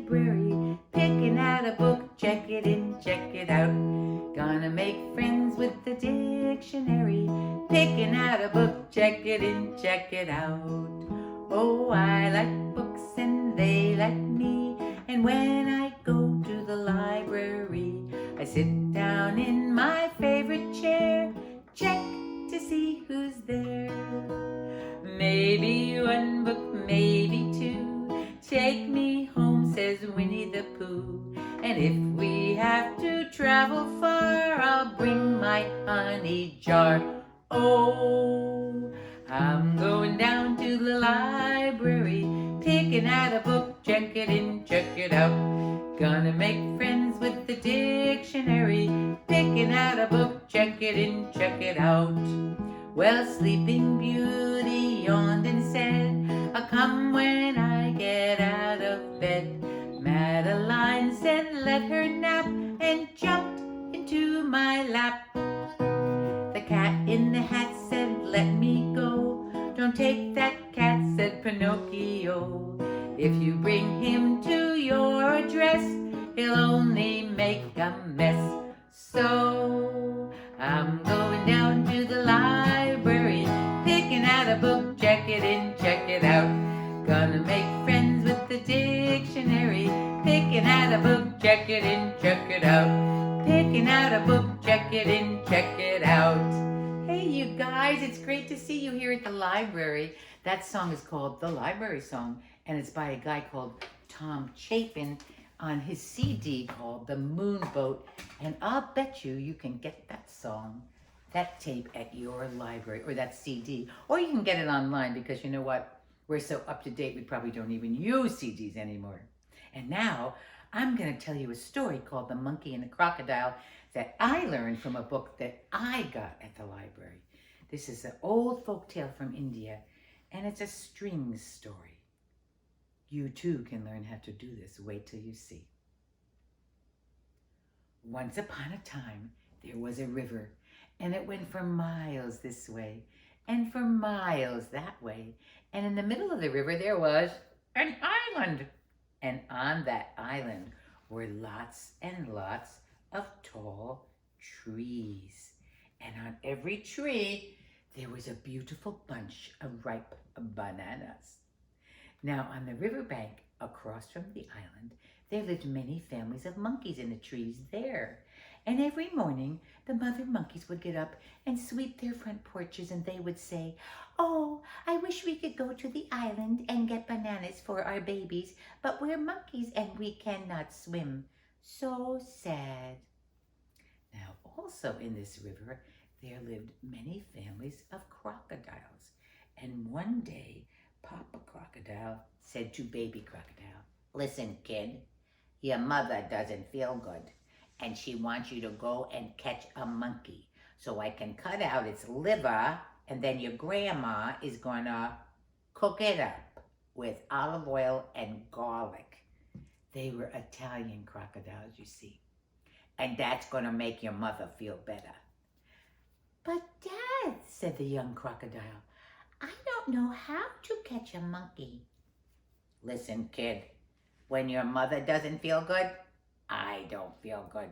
library, picking out a book, check it in, check it out. Gonna make friends with the dictionary, picking out a book, check it in, check it out. Oh, I like books and they like me, and when I go to the library, I sit down in my favorite chair, check to see who's there. Maybe one book, maybe two, take me home, says Winnie the Pooh. And if we have to travel far, I'll bring my honey jar. Oh, I'm going down to the library, picking out a book, check it in, check it out. Gonna make friends with the dictionary, picking out a book, check it in, check it out. Well, Sleeping Beauty yawned and said, I'll come when I get out of bed. Madeline said, let her nap, and jumped into my lap. The cat in the hat said, let me go. Don't take that cat, said Pinocchio. If you bring him to your address, he'll only make a mess. So I'm going down to the library, picking out a book, check it in, check it out. Gonna make friends with the dictionary, picking out a book, check it in, check it out. Picking out a book, check it in, check it out. Hey you guys, it's great to see you here at the library. That song is called The Library Song, and it's by a guy called Tom Chapin on his CD called The Moon Boat. And I'll bet you can get that song, that tape at your library, or that CD, or you can get it online, because you know what? We're so up to date, we probably don't even use CDs anymore. And now I'm going to tell you a story called The Monkey and the Crocodile that I learned from a book that I got at the library. This is an old folk tale from India, and it's a strings story. You too can learn how to do this. Wait till you see. Once upon a time, there was a river, and it went for miles this way, and for miles that way. And in the middle of the river, there was an island. And on that island were lots and lots of tall trees. And on every tree, there was a beautiful bunch of ripe bananas. Now, on the riverbank across from the island, there lived many families of monkeys in the trees there. And every morning, the mother monkeys would get up and sweep their front porches, and they would say, oh, I wish we could go to the island and get bananas for our babies, but we're monkeys and we cannot swim. So sad. Now, also in this river, there lived many families of crocodiles. And one day, Papa Crocodile said to Baby Crocodile, listen, kid, your mother doesn't feel good, and she wants you to go and catch a monkey so I can cut out its liver, and then your grandma is gonna cook it up with olive oil and garlic. They were Italian crocodiles, you see. And that's gonna make your mother feel better. But Dad, said the young crocodile, I don't know how to catch a monkey. Listen, kid, when your mother doesn't feel good, I don't feel good.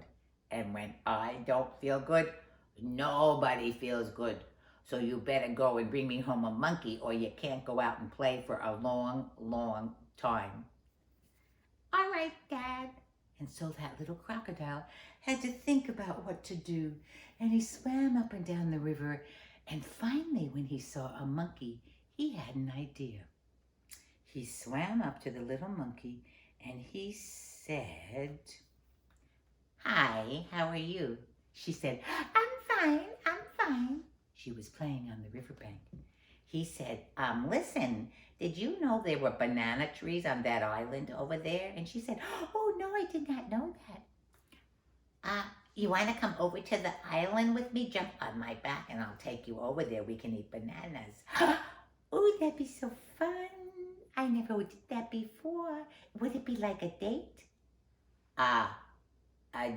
And when I don't feel good, nobody feels good. So you better go and bring me home a monkey, or you can't go out and play for a long, long time. All right, Dad. And so that little crocodile had to think about what to do. And he swam up and down the river. And finally, when he saw a monkey, he had an idea. He swam up to the little monkey and he said, hi, how are you? She said, I'm fine. She was playing on the riverbank. He said, listen, did you know there were banana trees on that island over there? And she said, oh, no, I did not know that. You want to come over to the island with me? Jump on my back and I'll take you over there. We can eat bananas. Oh, that'd be so fun. I never did that before. Would it be like a date? A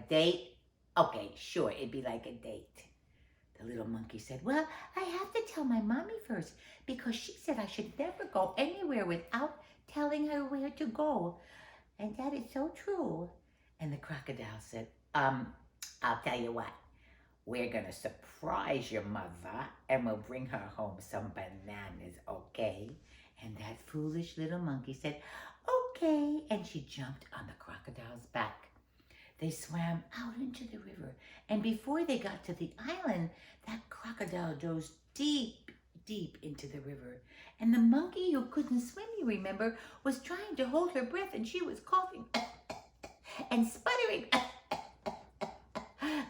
date? Okay, sure, it'd be like a date. The little monkey said, well, I have to tell my mommy first, because she said I should never go anywhere without telling her where to go. and that is so true. And the crocodile said, I'll tell you what. We're gonna surprise your mother and we'll bring her home some bananas, okay? And that foolish little monkey said, okay. And she jumped on the crocodile's back. They swam out into the river. And before they got to the island, that crocodile dove deep, deep into the river. And the monkey who couldn't swim, you remember, was trying to hold her breath and she was coughing and sputtering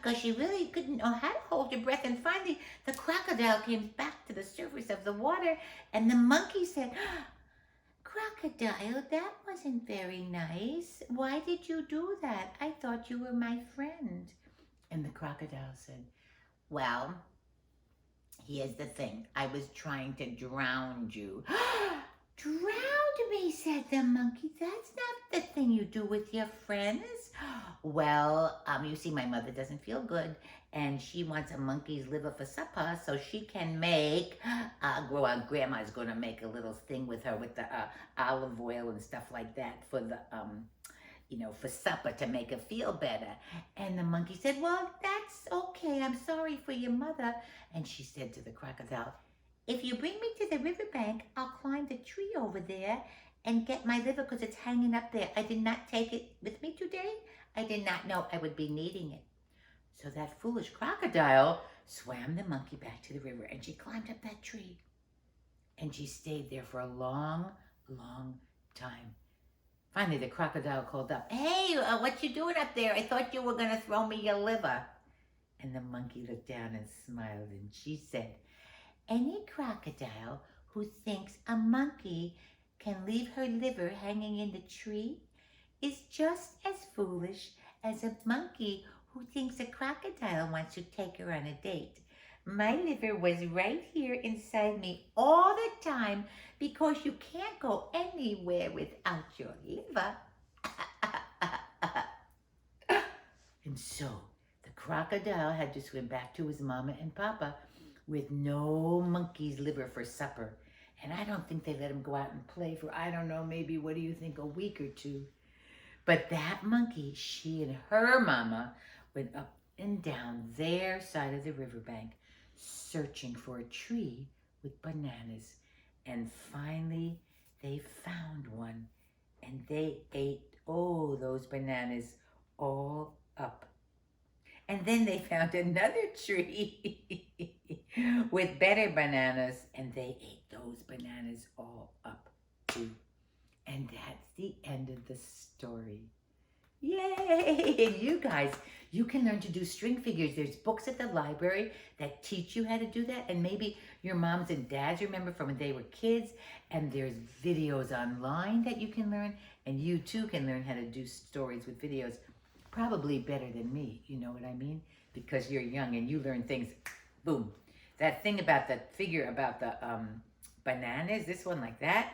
because she really couldn't know how to hold her breath. And finally, the crocodile came back to the surface of the water and the monkey said, Crocodile, that wasn't very nice. Why did you do that? I thought you were my friend. And the crocodile said, well, here's the thing. I was trying to drown you. Drowned me, said the monkey. That's not the thing you do with your friends. Well, you see, my mother doesn't feel good, and she wants a monkey's liver for supper, so she can make, grandma's gonna make a little thing with her with the olive oil and stuff like that for the, for supper to make her feel better. And the monkey said, well, that's okay. I'm sorry for your mother. And she said to the crocodile, if you bring me to the riverbank, I'll climb the tree over there and get my liver because it's hanging up there. I did not take it with me today. I did not know I would be needing it. So that foolish crocodile swam the monkey back to the river and she climbed up that tree. And she stayed there for a long, long time. Finally, the crocodile called up, hey, what you doing up there? I thought you were going to throw me your liver. And the monkey looked down and smiled and she said, any crocodile who thinks a monkey can leave her liver hanging in the tree is just as foolish as a monkey who thinks a crocodile wants to take her on a date. My liver was right here inside me all the time because you can't go anywhere without your liver. And so the crocodile had to swim back to his mama and papa with no monkey's liver for supper. And I don't think they let him go out and play for, I don't know, maybe, what do you think, a week or two. But that monkey, she and her mama went up and down their side of the riverbank searching for a tree with bananas. And finally, they found one and they ate, those bananas all up. And then they found another tree with better bananas and they ate those bananas all up too. And that's the end of the story. Yay! You guys, you can learn to do string figures. There's books at the library that teach you how to do that. And maybe your moms and dads remember from when they were kids. And there's videos online that you can learn. And you too can learn how to do stories with videos. Probably better than me, you know what I mean? Because you're young and you learn things, boom. That thing about the figure about the bananas, this one like that,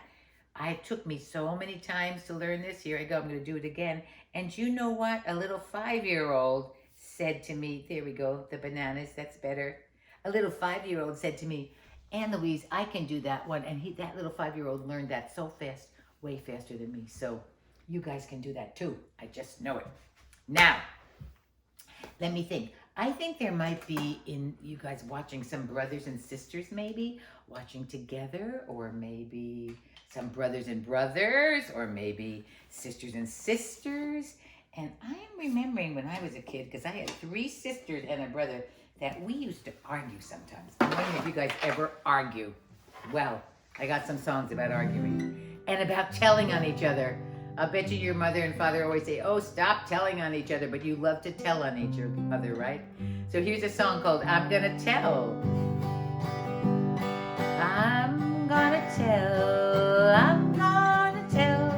it took me so many times to learn this. Here I go, I'm going to do it again. And you know what? A little 5-year-old said to me, there we go, the bananas, that's better. A little 5-year-old said to me, Anne-Louise, I can do that one. And that little 5-year-old learned that so fast, way faster than me. So you guys can do that too. I just know it. Now, let me think. I think there might be in you guys watching some brothers and sisters maybe, watching together, or maybe some brothers and brothers, or maybe sisters and sisters. And I'm remembering when I was a kid, because I had 3 sisters and a brother, that we used to argue sometimes. I'm wondering if you guys ever argue. Well, I got some songs about arguing and about telling on each other. I bet you your mother and father always say, oh, stop telling on each other, but you love to tell on each other, right? So here's a song called I'm Gonna Tell. I'm gonna tell, I'm gonna tell,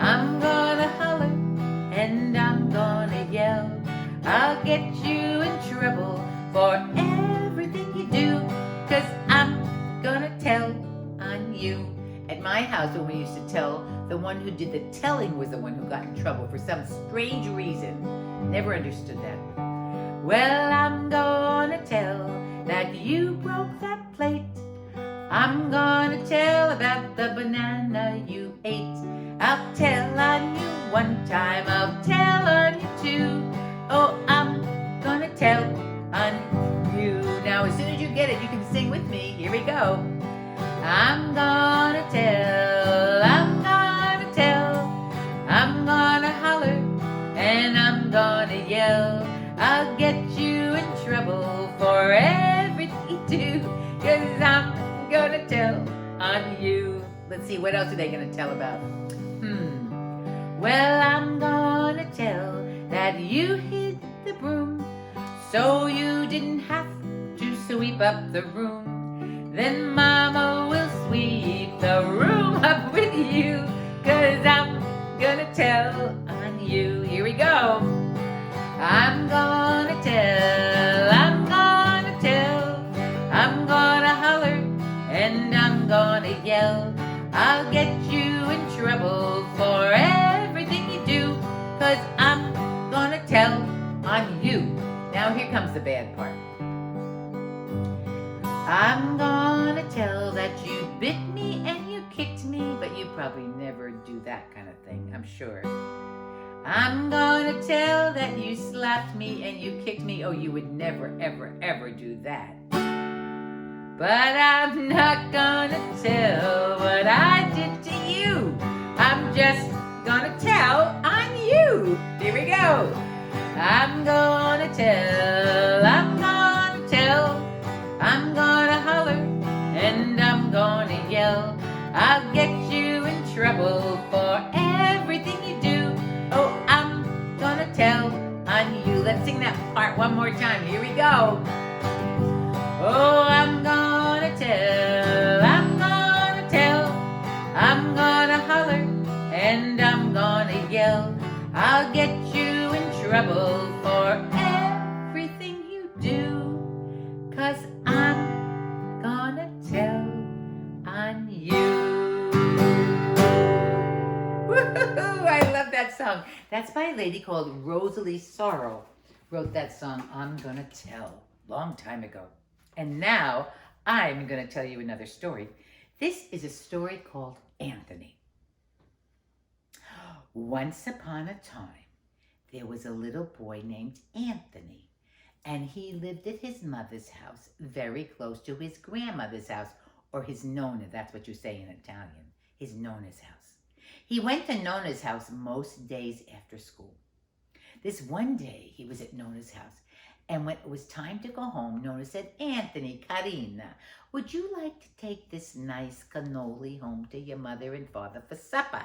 I'm gonna holler, and I'm gonna yell. I'll get you in trouble for everything you do, 'cause I'm gonna tell on you. At my house, when we used to tell, the one who did the telling was the one who got in trouble for some strange reason. Never understood that. Well, I'm gonna tell that you broke that plate. I'm gonna tell about the banana you ate. I'll tell on you one time, I'll tell on you too. Oh, I'm gonna tell on you. Now, as soon as you get it, you can sing with me. Here we go. I'm gonna tell, I'm gonna tell, I'm gonna holler, and I'm gonna yell. I'll get you in trouble for everything you do, 'cause I'm gonna tell on you. Let's see, what else are they gonna tell about? Well, I'm gonna tell that you hid the broom, so you didn't have to sweep up the room. Then Mama will sweep the room up with you, 'cause I'm gonna tell on you. Here we go. I'm gonna tell, I'm gonna tell, I'm gonna holler, and I'm gonna yell. I'll get you in trouble for everything you do, 'cause I'm gonna tell on you. Now here comes the bad part. I'm gonna tell that you bit me and you kicked me, but you probably never do that kind of thing, I'm sure. I'm gonna tell that you slapped me and you kicked me. Oh, you would never, ever, ever do that. But I'm not gonna tell what I did to you. I'm just gonna tell on you. Here we go. I'm gonna tell, I'm gonna tell, I'm gonna holler, and I'm gonna yell. I'll get you in trouble for everything you do. Oh, I'm gonna tell on you. Let's sing that part one more time. Here we go. Oh, I'm gonna tell, I'm gonna tell, I'm gonna holler, and I'm gonna yell. I'll get you in trouble for everything you do, 'cause I'm gonna tell on you. Woo-hoo-hoo, I love that song. That's by a lady called Rosalie Sorrell. Wrote that song, I'm Gonna Tell, long time ago. And now I'm gonna tell you another story. This is a story called Anthony. Once upon a time, there was a little boy named Anthony, and he lived at his mother's house, very close to his grandmother's house, or his nonna, that's what you say in Italian, his nonna's house. He went to Nona's house most days after school. This one day, he was at Nona's house, and when it was time to go home, Nona said, Anthony, Carina, would you like to take this nice cannoli home to your mother and father for supper?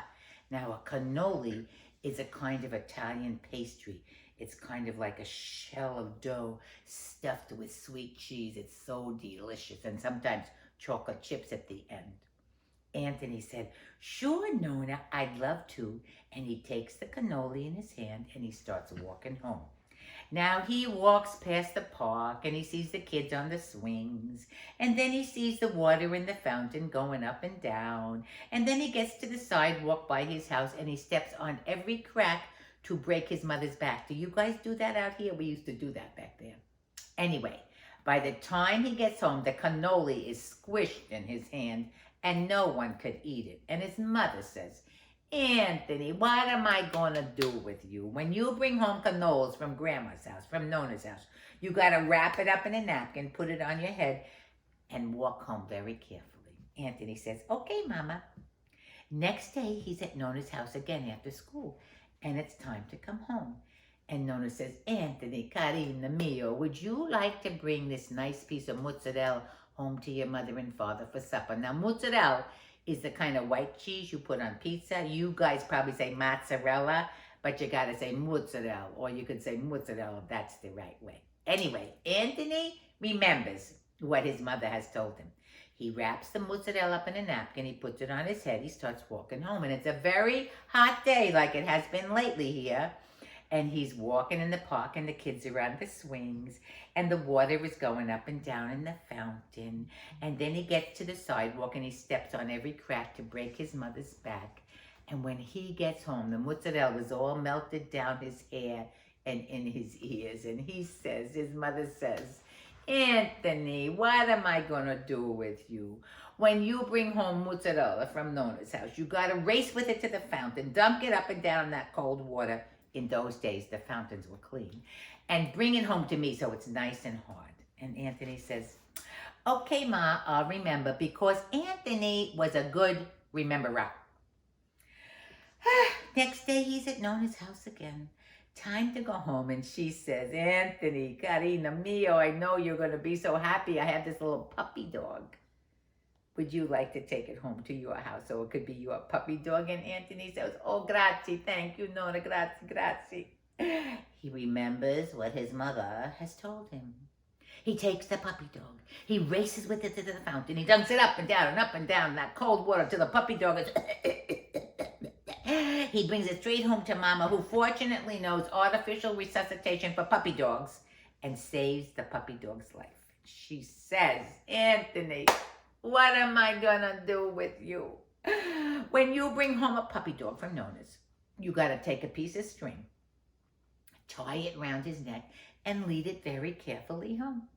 Now, a cannoli is a kind of Italian pastry. It's kind of like a shell of dough stuffed with sweet cheese. It's so delicious, and sometimes chocolate chips at the end. Anthony said, sure, Nona, I'd love to. And he takes the cannoli in his hand and he starts walking home. Now he walks past the park and he sees the kids on the swings, and then he sees the water in the fountain going up and down, and then he gets to the sidewalk by his house and he steps on every crack to break his mother's back. Do you guys do that out here? We used to do that back there. Anyway, by the time he gets home, the cannoli is squished in his hand and no one could eat it. And his mother says, Anthony, what am I going to do with you? When you bring home cannolis from Grandma's house, from Nona's house, you got to wrap it up in a napkin, put it on your head, and walk home very carefully. Anthony says, okay, Mama. Next day, he's at Nona's house again after school, and it's time to come home. And Nona says, Anthony, carina mio, would you like to bring this nice piece of mozzarella home to your mother and father for supper? Now, mozzarella is the kind of white cheese you put on pizza. You guys probably say mozzarella, but you gotta say mozzarella, or you could say mozzarella, that's the right way. Anyway, Anthony remembers what his mother has told him. He wraps the mozzarella up in a napkin, he puts it on his head, he starts walking home, and it's a very hot day like it has been lately here. And he's walking in the park, and the kids are on the swings, and the water is going up and down in the fountain. And then he gets to the sidewalk, and he steps on every crack to break his mother's back. And when he gets home, the mozzarella is all melted down his hair and in his ears. And he says, his mother says, Anthony, what am I going to do with you? when you bring home mozzarella from Nona's house, you got to race with it to the fountain, dunk it up and down in that cold water. In those days, the fountains were clean. And bring it home to me so it's nice and hard. And Anthony says, okay, Ma, I'll remember, because Anthony was a good rememberer. Next day, he's at Nona's house again. Time to go home, and she says, Anthony, carina mio, I know you're going to be so happy. I have this little puppy dog. Would you like to take it home to your house so it could be your puppy dog? And Anthony says, oh, grazie, thank you, Nona, grazie. He remembers what his mother has told him. He takes the puppy dog. He races with it to the fountain. He dunks it up and down that cold water till the puppy dog is... He brings it straight home to Mama, who fortunately knows artificial resuscitation for puppy dogs, and saves the puppy dog's life. She says, Anthony, what am I gonna do with you? When you bring home a puppy dog from Nona's, you gotta take a piece of string, tie it round his neck, and lead it very carefully home.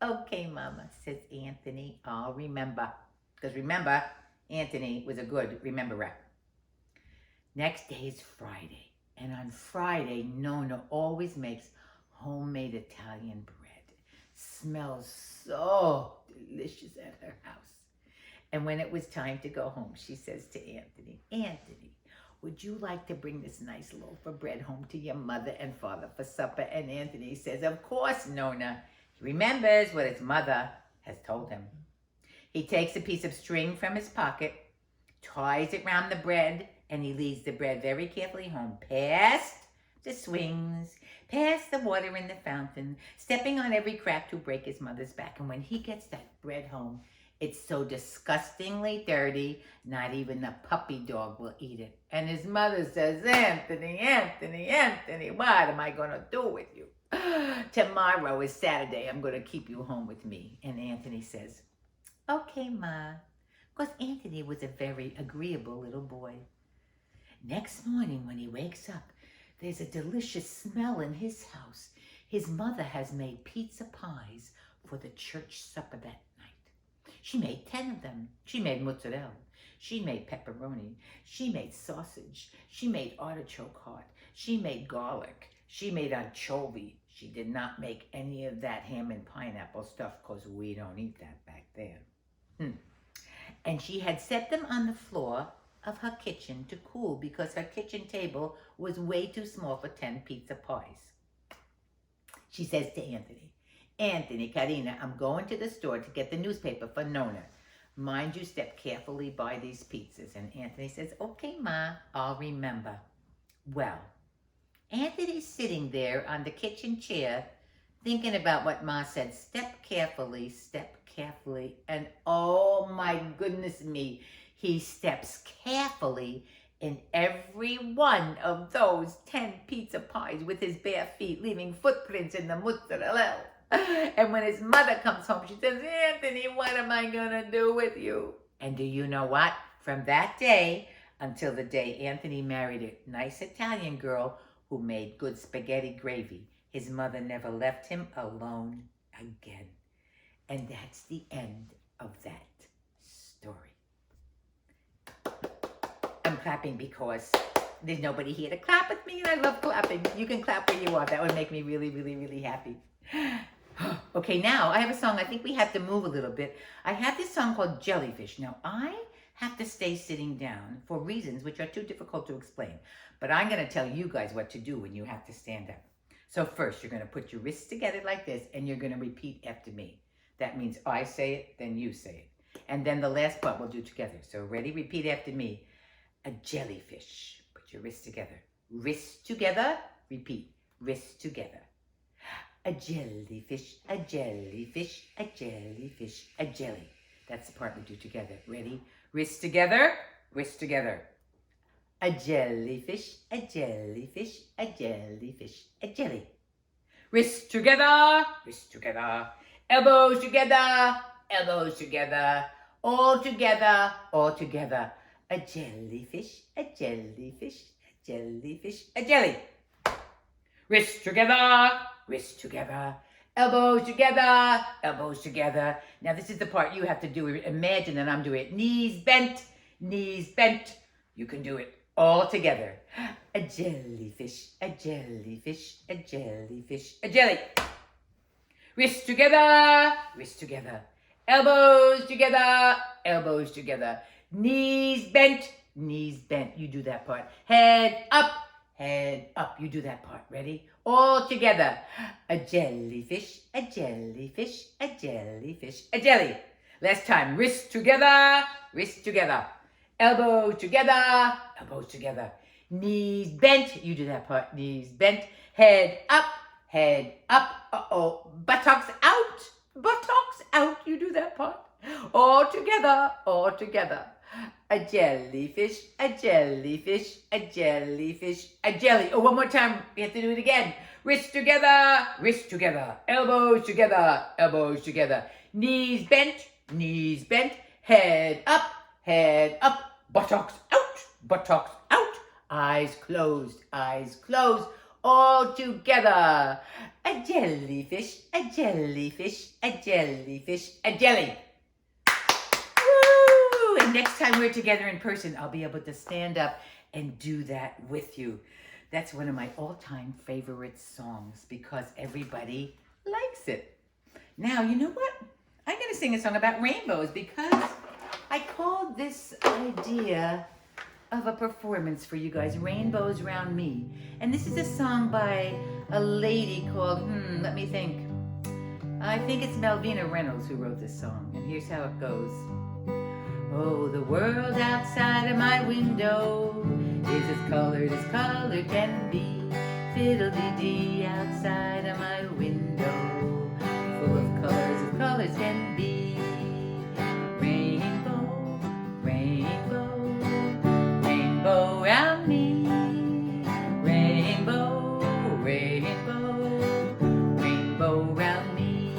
Okay, Mama, says Anthony, I'll remember. Because remember, Anthony was a good rememberer. Next day is Friday, and on Friday, Nona always makes homemade Italian bread. Smells so delicious at her house. And when it was time to go home, she says to Anthony, Anthony, would you like to bring this nice loaf of bread home to your mother and father for supper? And Anthony says, of course, Nona. He remembers what his mother has told him. He takes a piece of string from his pocket, ties it round the bread, and he leads the bread very carefully home, past the swings, past the water in the fountain, stepping on every crack to break his mother's back. And when he gets that bread home, it's so disgustingly dirty, not even the puppy dog will eat it. And his mother says, Anthony, what am I going to do with you? Tomorrow is Saturday. I'm going to keep you home with me. And Anthony says, okay, Ma. Because Anthony was a very agreeable little boy. Next morning when he wakes up, there's a delicious smell in his house. His mother has made pizza pies for the church supper that night. She made 10 of them. She made mozzarella. She made pepperoni. She made sausage. She made artichoke heart. She made garlic. She made anchovy. She did not make any of that ham and pineapple stuff because we don't eat that back then. And she had set them on the floor of her kitchen to cool because her kitchen table was way too small for 10 pizza pies. She says to Anthony, Anthony, Karina, I'm going to the store to get the newspaper for Nona. Mind you step carefully by these pizzas. And Anthony says, okay, Ma, I'll remember. Well, Anthony's sitting there on the kitchen chair thinking about what Ma said, step carefully, and oh my goodness me, he steps carefully in every one of those 10 pizza pies with his bare feet, leaving footprints in the mozzarella. And when his mother comes home, she says, Anthony, what am I gonna do with you? And do you know what? From that day until the day Anthony married a nice Italian girl who made good spaghetti gravy, his mother never left him alone again. And that's the end of that story. I'm clapping because there's nobody here to clap with me, and I love clapping. You can clap where you are. That would make me really, really, really happy. Okay, now I have a song. I think we have to move a little bit. I have this song called Jellyfish. Now, I have to stay sitting down for reasons which are too difficult to explain. But I'm going to tell you guys what to do when you have to stand up. So first, you're going to put your wrists together like this, and you're going to repeat after me. That means I say it, then you say it. And then the last part we'll do together. So ready? Repeat after me. A jellyfish. Put your wrists together. Wrists together. Repeat. Wrists together. A jellyfish, a jellyfish, a jellyfish, a jelly. That's the part we do together. Ready? Wrists together. Wrists together. A jellyfish, a jellyfish, a jellyfish, a jelly. Wrists together. Wrists together. Elbows together. Elbows together. All together. All together. A jellyfish, a jellyfish, a jellyfish, a jelly. Wrists together, wrists together, Elbows together, elbows together. Now this is the part you have to do. Imagine that I'm doing it. Knees bent, knees bent. You can do it all together. A jellyfish, a jellyfish, a jellyfish, a jelly. Wrists together, wrists together. Elbows together, elbows together. Knees bent, knees bent. You do that part. Head up, head up. You do that part. Ready? All together. A jellyfish, a jellyfish, a jellyfish, a jelly. Last time. Wrists together, wrists together. Elbows together, elbows together. Knees bent. You do that part. Knees bent. Head up, head up. Uh-oh. Buttocks out, buttocks out. You do that part. All together, all together. A jellyfish, a jellyfish, a jellyfish, a jelly. Oh, one more time. We have to do it again. Wrists together, wrists together. Elbows together, elbows together. Knees bent, knees bent. Head up, head up. Buttocks out, buttocks out. Eyes closed, eyes closed. All together. A jellyfish, a jellyfish, a jellyfish, a jelly. And next time we're together in person, I'll be able to stand up and do that with you. That's one of my all-time favorite songs because everybody likes it. Now, you know what? I'm going to sing a song about rainbows because I called this idea of a performance for you guys, Rainbows Round Me. And this is a song by a lady called, let me think. I think it's Melvina Reynolds who wrote this song. And here's how it goes. Oh, the world outside of my window is as color can be. Fiddle-dee-dee outside of my window, full of colors as colors can be. Rainbow, rainbow, rainbow round me. Rainbow, rainbow, rainbow round me.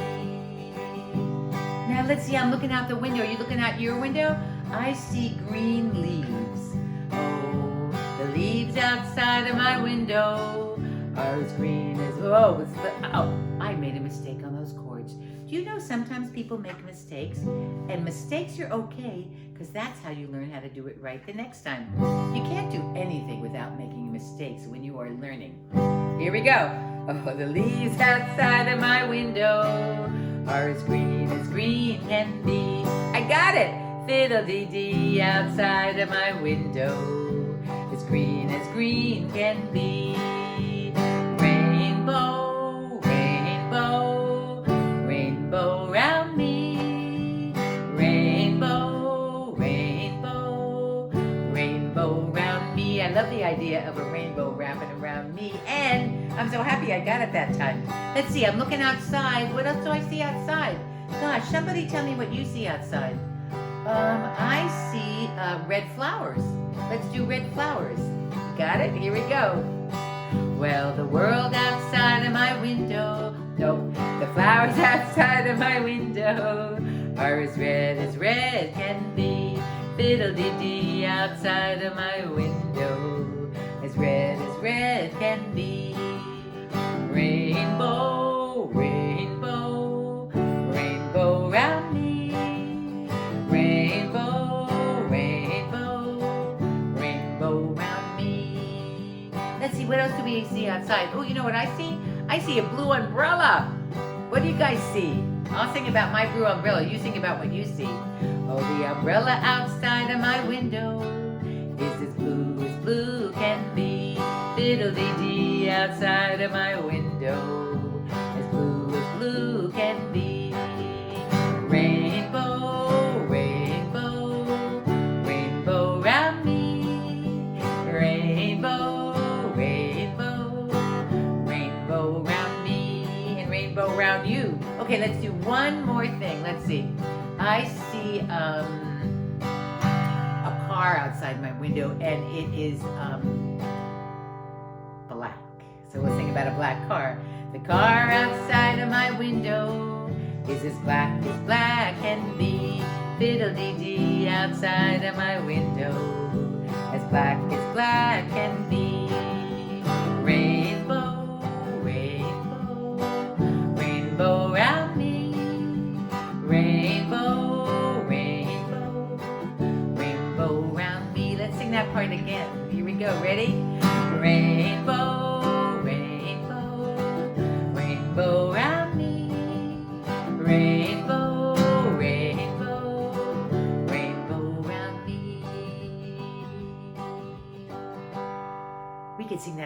Now let's see, I'm looking out the window. Are you looking out your window? I see green leaves. Oh, the leaves outside of my window are as green as, I made a mistake on those chords. Do you know sometimes people make mistakes? And mistakes are okay, because that's how you learn how to do it right the next time. You can't do anything without making mistakes when you are learning. Here we go. Oh, the leaves outside of my window are as green can be. I got it! Fiddle-dee-dee outside of my window, as green can be. Rainbow, rainbow, rainbow round me. Rainbow, rainbow, rainbow round me. I love the idea of a rainbow wrapping around me, and I'm so happy I got it that time. Let's see, I'm looking outside. What else do I see outside? Gosh, somebody tell me what you see outside. I see red flowers. Let's do red flowers. Got it? Here we go. Well, the world outside of my window, the flowers outside of my window are as red can be. Fiddle-dee-dee outside of my window, as red can be. Rainbow, rainbow, rainbow round me. Rainbow, rainbow, rainbow round me. Let's see, what else do we see outside? Oh, you know what I see? I see a blue umbrella. What do you guys see? I'll sing about my blue umbrella. You sing about what you see. Oh, the umbrella outside of my window is as blue can be. Fiddle-dee-dee outside of my window, as blue can be. Rainbow, rainbow, rainbow round me. Rainbow, rainbow, rainbow round me, and rainbow round you. Okay, let's do one more thing. Let's see. I see a car outside my window, and it is black. So we'll sing about a black car. The car outside of my window is as black can be. Fiddle-dee-dee outside of my window, as black can be. Rainbow, rainbow, rainbow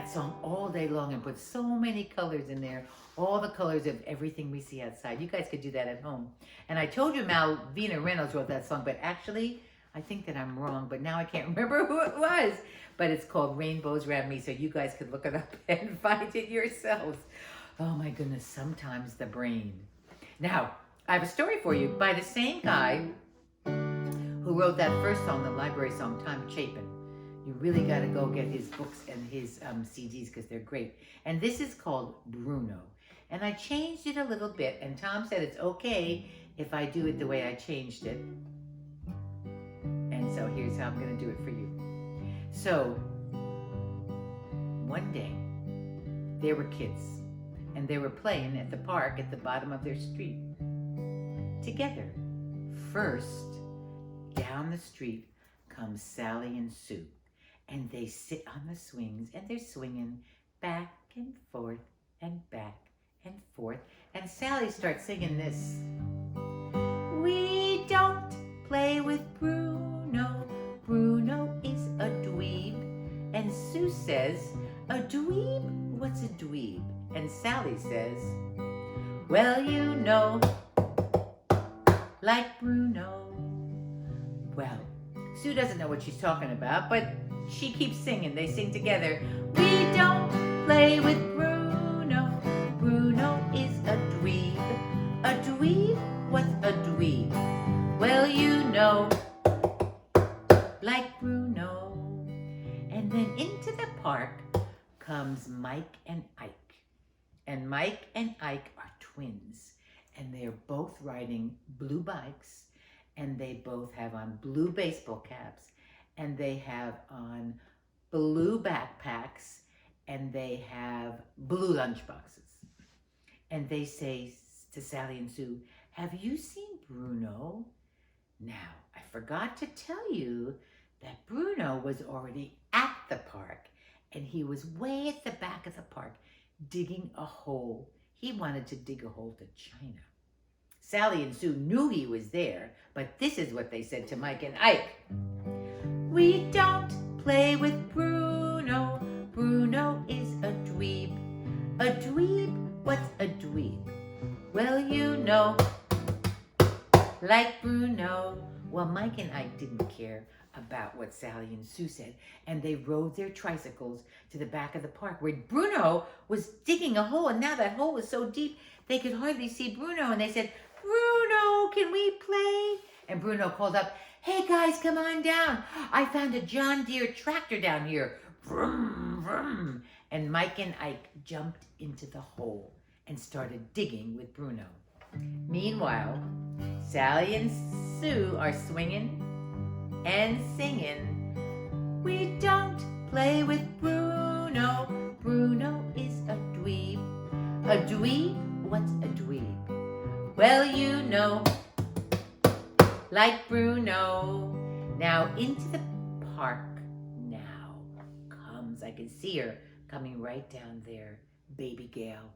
that song all day long and put so many colors in there, all the colors of everything we see outside. You guys could do that at home. And I told you Malvina Reynolds wrote that song, but actually, I think that I'm wrong, but now I can't remember who it was. But it's called Rainbows Around Me, so you guys could look it up and find it yourselves. Oh my goodness, sometimes the brain. Now, I have a story for you by the same guy who wrote that first song, the library song, Tom Chapin. You really got to go get his books and his CDs because they're great. And this is called Bruno. And I changed it a little bit, and Tom said it's okay if I do it the way I changed it. And so here's how I'm going to do it for you. So, one day, there were kids, and they were playing at the park at the bottom of their street together. First, down the street comes Sally and Sue, and they sit on the swings, and they're swinging back and forth and back and forth. And Sally starts singing this. We don't play with Bruno. Bruno is a dweeb. And Sue says, a dweeb? What's a dweeb? And Sally says, well, you know, like Bruno. Well, Sue doesn't know what she's talking about, but she keeps singing. They sing together. We don't play with Bruno. Bruno is a dweeb. A dweeb? What's a dweeb? Well, you know, like Bruno. And then into the park comes Mike and Ike. And Mike and Ike are twins. And they're both riding blue bikes. And they both have on blue baseball caps. And they have on blue backpacks. And they have blue lunchboxes. And they say to Sally and Sue, have you seen Bruno? Now, I forgot to tell you that Bruno was already at the park. And he was way at the back of the park digging a hole. He wanted to dig a hole to China. Sally and Sue knew he was there, but this is what they said to Mike and Ike. We don't play with Bruno. Bruno is a dweeb. A dweeb? What's a dweeb? Well, you know, like Bruno. Well, Mike and Ike didn't care about what Sally and Sue said, and they rode their tricycles to the back of the park where Bruno was digging a hole, and now that hole was so deep they could hardly see Bruno, and they said, Bruno, can we play? And Bruno called up, hey guys, come on down. I found a John Deere tractor down here. Vroom, vroom. And Mike and Ike jumped into the hole and started digging with Bruno. Meanwhile, Sally and Sue are swinging and singing. We don't play with Bruno. Bruno is a dweeb. A dweeb? What's a dweeb? Well, you know, like Bruno. Now into the park now comes, I can see her coming right down there, Baby Gail.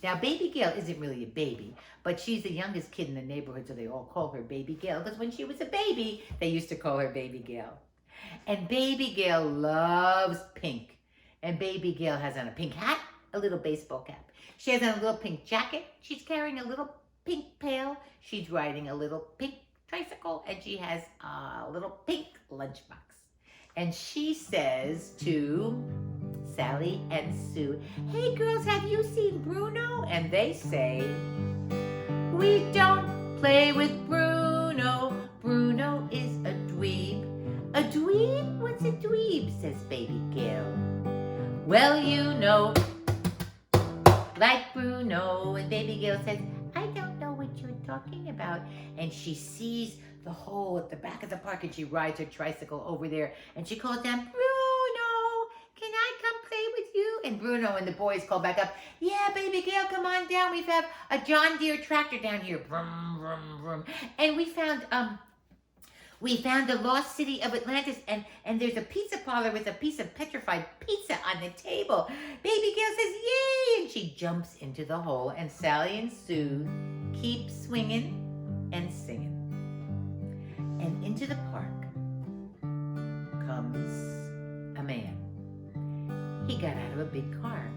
Now, Baby Gail isn't really a baby, but she's the youngest kid in the neighborhood, so they all call her Baby Gail, because when she was a baby, they used to call her Baby Gail. And Baby Gail loves pink. And Baby Gail has on a pink hat, a little baseball cap. She has on a little pink jacket. She's carrying a little pink pail. She's riding a little pink tricycle, and she has a little pink lunchbox. And she says to Sally and Sue, hey girls, have you seen Bruno? And they say, we don't play with Bruno. Bruno is a dweeb. A dweeb? What's a dweeb? Says Baby Gail. Well, you know, like Bruno. And Baby Gail says, I don't know what you're talking about. And she sees the hole at the back of the park, and she rides her tricycle over there, and she calls down, Bruno, can I come play with you? And Bruno and the boys call back up, yeah, Baby Gail, come on down. We have a John Deere tractor down here. Vroom, vroom, vroom. And we found the lost city of Atlantis, and there's a pizza parlor with a piece of petrified pizza on the table. Baby Gail says, yay! And she jumps into the hole, and Sally and Sue keep swinging and singing. And into the park comes a man. he got out of a big car.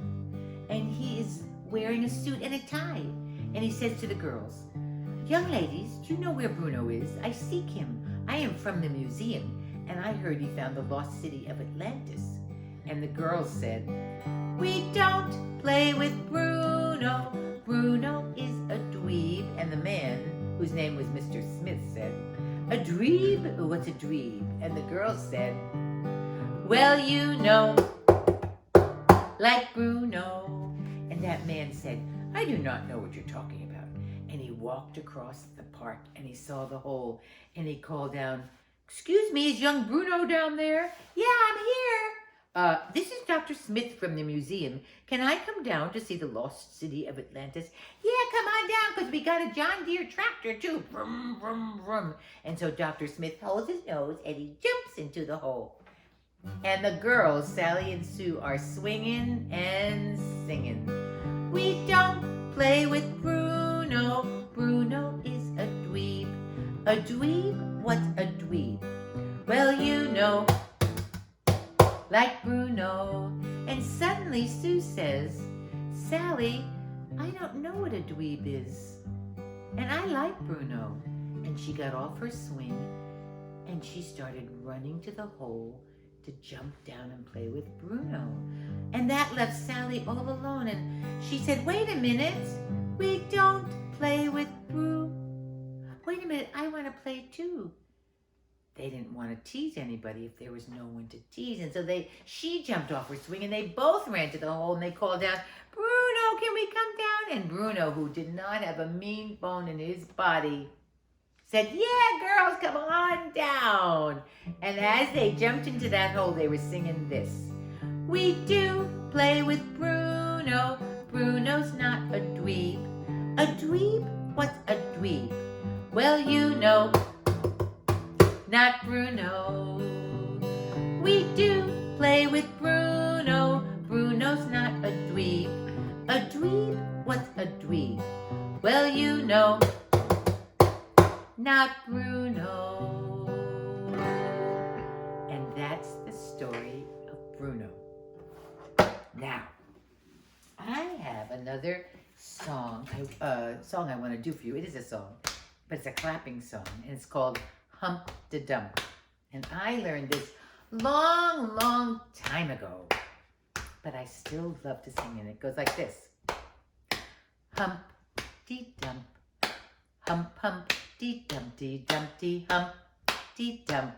And he is wearing a suit and a tie. And he says to the girls, "Young ladies, do you know where Bruno is? I seek him. I am from the museum, and I heard he found the lost city of Atlantis." And the girls said, "We don't play with Bruno. Bruno is a dweeb." And the man, whose name was Mr. Smith, said, "A dweeb? What's a dweeb?" And the girls said, "Well, you know, like Bruno." And that man said, "I do not know what you're talking about." And he walked across the park and he saw the hole and he called down, "Excuse me, is young Bruno down there?" "Yeah, I'm here." This is Dr. Smith from the museum. Can I come down to see the lost city of Atlantis?" "Yeah, come on down, because we got a John Deere tractor too." Vroom, vroom, vroom. And so Dr. Smith holds his nose and he jumps into the hole. And the girls, Sally and Sue, are swinging and singing. "We don't play with Bruno. Bruno is a dweeb." "A dweeb? What's a dweeb?" "Well, you know, like Bruno." And suddenly Sue says, "Sally, I don't know what a dweeb is. And I like Bruno." And she got off her swing and she started running to the hole to jump down and play with Bruno. And that left Sally all alone. And she said, "Wait a minute. We don't play with Bruno. Wait a minute, I want to play too." They didn't want to tease anybody if there was no one to tease. And so she jumped off her swing and they both ran to the hole and they called down, "Bruno, can we come down?" And Bruno, who did not have a mean bone in his body, said, "Yeah, girls, come on down." And as they jumped into that hole, they were singing this. "We do play with Bruno. Bruno's not a dweeb." "A dweeb? What's a dweeb?" "Well, you know, not Bruno. We do play with Bruno. Bruno's not a dweeb." "A dweeb? What's a dweeb?" "Well, you know, not Bruno." And that's the story of Bruno. Now, I have another song I want to do for you. It is a song, but it's a clapping song, and it's called Hump de Dump. And I learned this long, long time ago, but I still love to sing it. It goes like this. Hump de dump, hump, hump, de dumpty, dumpty, hump de dump.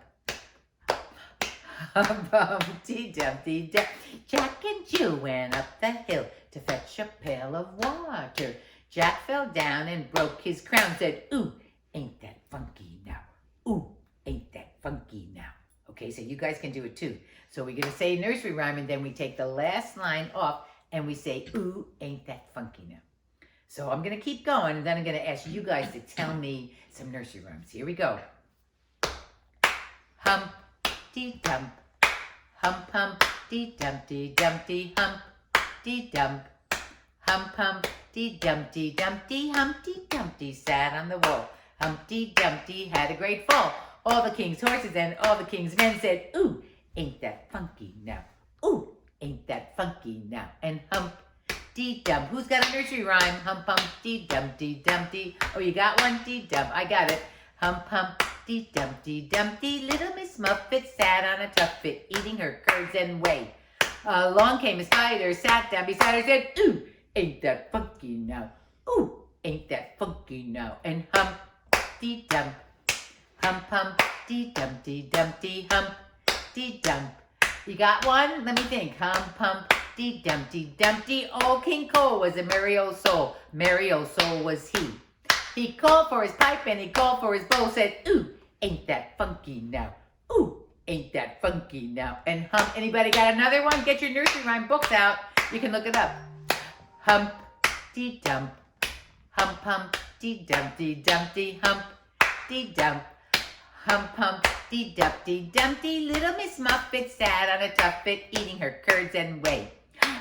Hump, humpty, dumpty, dump. Jack and Jill went up the hill to fetch a pail of water. Jack fell down and broke his crown, said, "Ooh, ain't that funky now? Ooh, ain't that funky now?" Okay, so you guys can do it too. So we're going to say nursery rhyme, and then we take the last line off, and we say, "Ooh, ain't that funky now?" So I'm going to keep going, and then I'm going to ask you guys to tell me some nursery rhymes. Here we go. Humpty Dump, hump, humpty, dumpty, dumpty, humpty Dump. Hump, humpty, dumpty, dumpty, Humpty Dumpty sat on the wall. Humpty Dumpty had a great fall. All the king's horses and all the king's men said, "Ooh, ain't that funky now? Ooh, ain't that funky now?" And Humpty Dump. Who's got a nursery rhyme? Hump, Humpty Dumpty, Dumpty. Oh, you got one? Dump. I got it. Hump, Humpty Dumpty, Dumpty. Little Miss Muffet sat on a tuffet, eating her curds and whey. Along came a spider, sat down beside her, said, "Ooh, ain't that funky now? Ooh, ain't that funky now?" And Humpty Dump. Hump, Humpty Dumpty, Dumpty, Humpty Dump. You got one? Let me think. Hump, Humpty Dumpty, Dumpty. Old King Cole was a merry old soul. Merry old soul was he. He called for his pipe and he called for his bowl, said, "Ooh, ain't that funky now? Ooh, ain't that funky now?" And anybody got another one? Get your nursery rhyme books out. You can look it up. Humpty Dump. Hump, Humpty Dumpty, Dumpty, Humpty Dump. Hump, Humpty Dumpty, Dumpty. Little Miss Muffet sat on a tuffet, eating her curds and whey.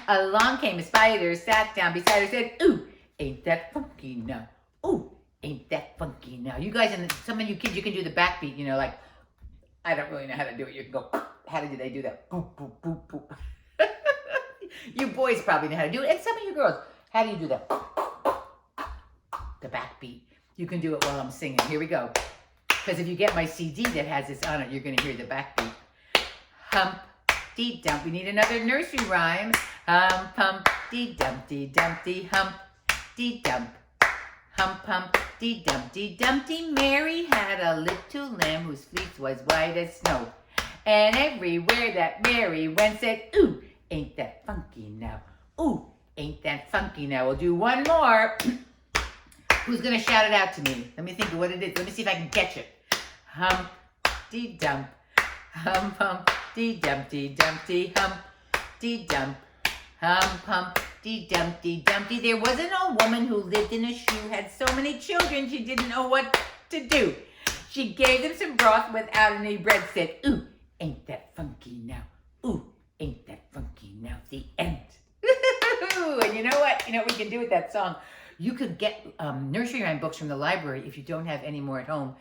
Along came a spider, sat down beside her, said, "Ooh, ain't that funky now? Ooh, ain't that funky now?" You guys, and some of you kids, you can do the backbeat, like, I don't really know how to do it. You can go, how do they do that? Boop, boop, boop, boop. You boys probably know how to do it. And some of you girls, how do you do that? The backbeat. You can do it while I'm singing. Here we go. Because if you get my CD that has this on it, you're going to hear the backbeat. Humpty Dump. We need another nursery rhyme. Humpty Dumpty Dumpty Humpty Dump. Humpty Dumpty Dumpty. Mary had a little lamb whose fleece was white as snow. And everywhere that Mary went said, ooh, ain't that funky now? Ooh, ain't that funky now? We'll do one more. Who's going to shout it out to me? Let me think of what it is. Let me see if I can catch it. Humpty Dump. Humpty Dumpty Dumpty Humpty Dump. Humpty Dumpty Dumpty. There was an old woman who lived in a shoe, had so many children she didn't know what to do. She gave them some broth without any bread, said, ooh, ain't that funky now? Ooh, ain't that funky now? The end. And you know what? You know what we can do with that song? You could get nursery rhyme books from the library if you don't have any more at home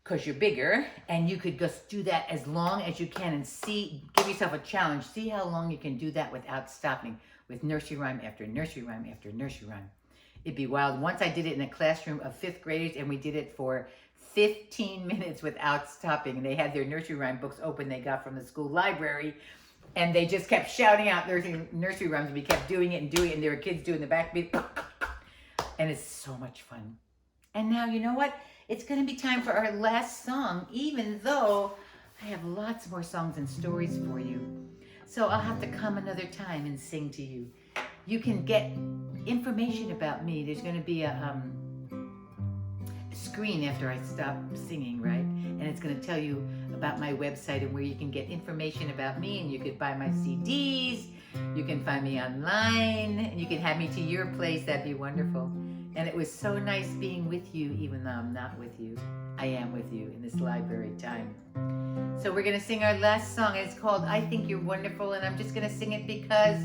because you're bigger, and you could just do that as long as you can and give yourself a challenge. See how long you can do that without stopping with nursery rhyme after nursery rhyme after nursery rhyme. It'd be wild. Once I did it in a classroom of 5th graders, and we did it for 15 minutes without stopping. And they had their nursery rhyme books open they got from the school library. And they just kept shouting out nursery rhymes. And we kept doing it. And there were kids doing the backbeat. And it's so much fun. And now, you know what? It's going to be time for our last song, even though I have lots more songs and stories for you. So I'll have to come another time and sing to you. You can get information about me. There's going to be a screen after I stop singing, right? And it's going to tell you about my website and where you can get information about me, and you could buy my CDs, you can find me online, and you can have me to your place. That'd be wonderful. And it was so nice being with you, even though I'm not with you. I am with you in this library time. So we're going to sing our last song, and it's called I Think You're Wonderful, and I'm just going to sing it because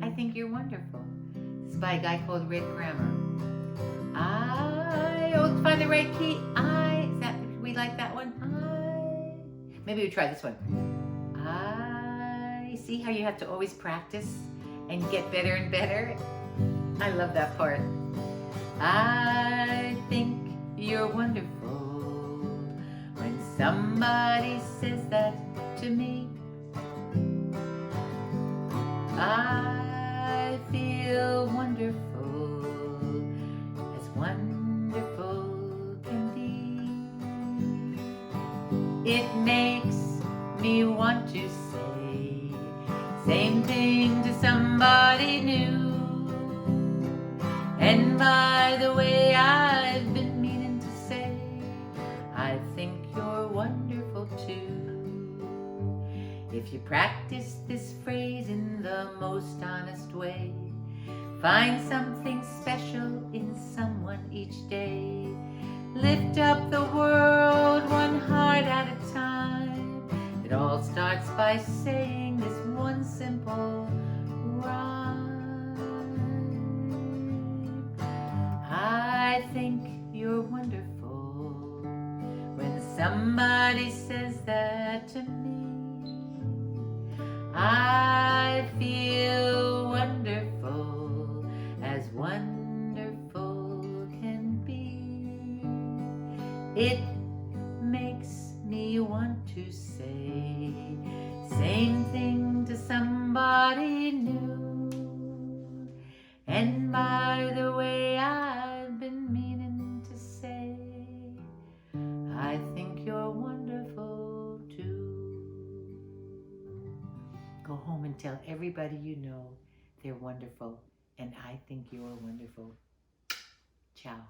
I think you're wonderful. It's by a guy called Red Grammer. Find the right key. We like that one? Maybe we try this one. See how you have to always practice and get better and better? I love that part. I think you're wonderful when somebody says that to me. I feel wonderful, as wonderful can be. It makes me want to say same thing to somebody new. And by the way, I've been meaning to say I think you're wonderful too. If you practice this phrase in the most honest way, find something special in someone each day. Lift up the world one heart at a time. It all starts by saying this one simple rhyme. I think you're wonderful when somebody says that to me. I feel wonderful, as wonderful can be. It makes me want to say same thing to somebody new. And by the way, I've been meaning to say I think you're wonderful too. Go home and tell everybody you know they're wonderful, and I think you're wonderful. Ciao.